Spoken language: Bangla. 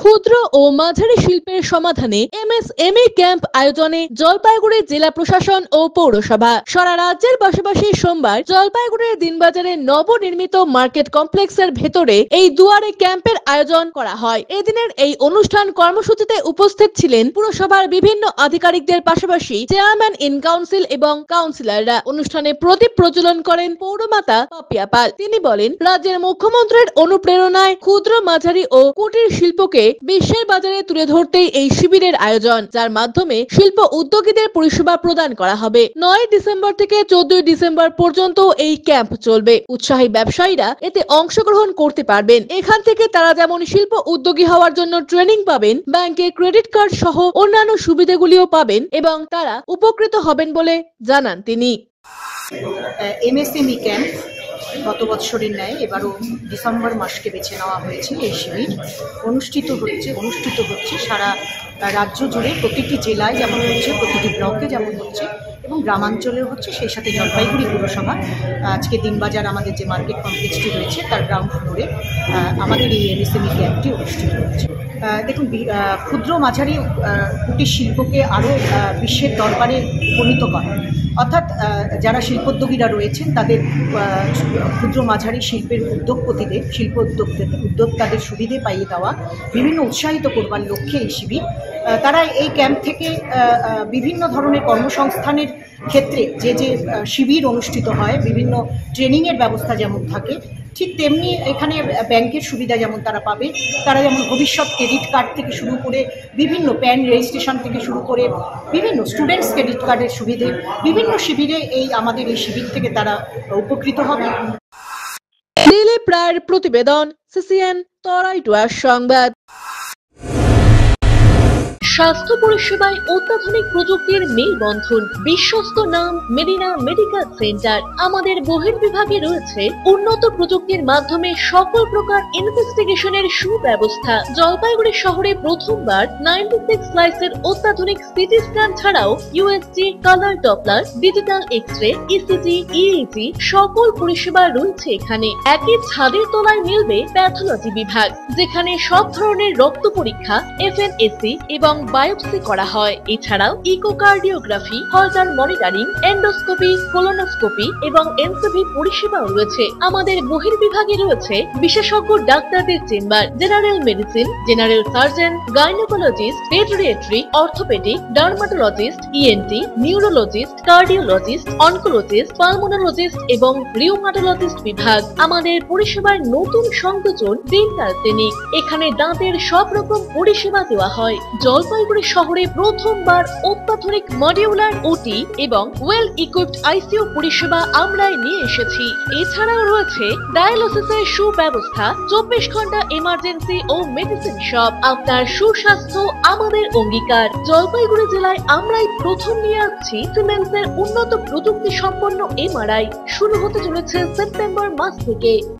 ক্ষুদ্র ও মাঝারি শিল্পের সমাধানে এমএসএমই ক্যাম্প আয়োজনে জলপাইগুড়ি জেলা প্রশাসন ও পৌরসভা সারা রাজ্যের পাশাপাশি সোমবার জলপাইগুড়ির দিনবাজারে নবনির্মিত মার্কেট কমপ্লেক্সের ভেতরে এই দুয়ারে ক্যাম্পের আয়োজন করা হয়। এদিনের এই অনুষ্ঠান কর্মসূচিতে উপস্থিত ছিলেন পুরসভার বিভিন্ন আধিকারিকদের পাশাপাশি চেয়ারম্যান ইন কাউন্সিল এবং কাউন্সিলররা। অনুষ্ঠানে প্রদীপ প্রজ্বলন করেন পৌরমাতা পাপিয়া পাল। তিনি বলেন, রাজ্যের মুখ্যমন্ত্রীর অনুপ্রেরণায় ক্ষুদ্র মাঝারি ও কুটির শিল্পকে বিশ্বের বাজারে তুলে ধরতেই এই শিবিরের আয়োজন, যার মাধ্যমে শিল্প উদ্যোগীদের পরিষেবা প্রদান করা হবে। 9 ডিসেম্বর থেকে 14 ডিসেম্বর পর্যন্ত এই ক্যাম্প চলবে। উৎসাহী ব্যবসায়ীরা এতে অংশগ্রহণ করতে পারবেন। এখান থেকে তারা যেমন শিল্প উদ্যোগী হওয়ার জন্য ট্রেনিং পাবেন, ব্যাংকের ক্রেডিট কার্ড সহ অন্যান্য সুবিধাগুলিও পাবেন এবং তারা উপকৃত হবেন বলে জানান তিনি। এমএসএমই ক্যাম্প গত বছরের ন্যায় এবারও ডিসেম্বর মাসকে বেছে নেওয়া হয়েছে। এই শিবির অনুষ্ঠিত হচ্ছে সারা রাজ্য জুড়ে, প্রতিটি জেলায় যেমন হচ্ছে, প্রতিটি ব্লকে যেমন হচ্ছে এবং গ্রামাঞ্চলেও হচ্ছে। সেই সাথে জলপাইগুড়ি পৌরসভা আজকে দিনবাজার আমাদের যে মার্কেট কমপ্লেক্সটি রয়েছে তার গ্রাউন্ড ফ্লোরে আমাদের এই এমএসএমই ক্যাম্পটি অনুষ্ঠিত হচ্ছে। দেখুন, ক্ষুদ্র মাঝারি কুটির শিল্পকে আরও বিশ্বের দরবারে উপনীত করা, অর্থাৎ যারা শিল্পোদ্যোগীরা রয়েছেন তাদের ক্ষুদ্র মাঝারি শিল্পের উদ্যোগপতিদের, শিল্প উদ্যোক্তাদের সুবিধে পাইয়ে দেওয়া, বিভিন্ন উৎসাহিত করবার লক্ষ্যে এই শিবির। তারা এই ক্যাম্প থেকে বিভিন্ন ধরনের কর্মসংস্থানের ক্ষেত্রে যে শিবির অনুষ্ঠিত হয়, বিভিন্ন ট্রেনিংয়ের ব্যবস্থা যেমন থাকে, ঠিক তেমনি এখানে ব্যাংকের সুবিধা যেমন তারা পাবে। তারা যেমন ভবিষ্যৎ ক্রেডিট কার্ড থেকে শুরু করে বিভিন্ন প্যান রেজিস্ট্রেশন থেকে শুরু করে বিভিন্ন স্টুডেন্টস ক্রেডিট কার্ডের সুবিধে, বিভিন্ন শিবিরে আমাদের এই শিবির থেকে তারা উপকৃত হবে। দিলীপ রায়ের প্রতিবেদন, সিসিএন তরাইটুয়ার সংবাদ। স্বাস্থ্য পরিষেবায় অত্যাধুনিক প্রযুক্তির মেলবন্ধন, বিশ্বস্ত নাম মেডিনা মেডিকেল সেন্টার। আমাদের বহির্বিভাগে রয়েছে উন্নত প্রযুক্তির মাধ্যমে সকল প্রকার ইনভেস্টিগেশনের সুব্যবস্থা। জলপাইগুড়ি শহরে প্রথমবার 96 স্লাইসের অত্যাধুনিক সিটি স্ক্যান ছাড়াও USG, colour doppler, digital X-ray, ECG, EEG সকল পরিষেবা রয়েছে এখানে। একই ছাদের তলায় মিলবে প্যাথোলজি বিভাগ, যেখানে সব ধরনের রক্ত পরীক্ষা, এফএনএসি এবং বায়োপসি করা হয়। এছাড়াও ইকোকার্ডিওগ্রাফি, হলটার মনিটরিং, এন্ডোস্কোপি, কোলোনোস্কোপি এবং এনসিভি পরিষেবাও রয়েছে। আমাদের বহির্বিভাগে রয়েছে বিশেষজ্ঞ ডাক্তারদের chamber, general medicine, general surgeon, gynaecologist, পেডিয়াট্রি, orthopaedic, dermatologist, ENT, neurologist, cardiologist, oncologist, pulmonologist এবং রিউমাটোলজিস্ট বিভাগ। আমাদের পরিষেবার নতুন সংযোজন ডেন্টাল ক্লিনিক। এখানে দাঁতের সব রকম পরিষেবা দেওয়া হয়। জলপাইগুড়ি শহরে প্রথমবার অত্যাধুনিক মডিউলার ওটি এবং ওয়েল ইকুইপড আইসিইউ পরিষেবা আমরাই নিয়ে এসেছি। এছাড়াও রয়েছে ডায়ালিসিসের সুব্যবস্থা, 24 ঘন্টা এমার্জেন্সি ও মেডিসিন শপ। আপনার সুস্বাস্থ্য আমাদের অঙ্গীকার। জলপাইগুড়ি জেলায় আমরাই প্রথম নিয়ে আসছি সিমেন্সের উন্নত প্রযুক্তি সম্পন্ন এমআরআই। শুরু হতে চলেছে সেপ্টেম্বর মাস থেকে।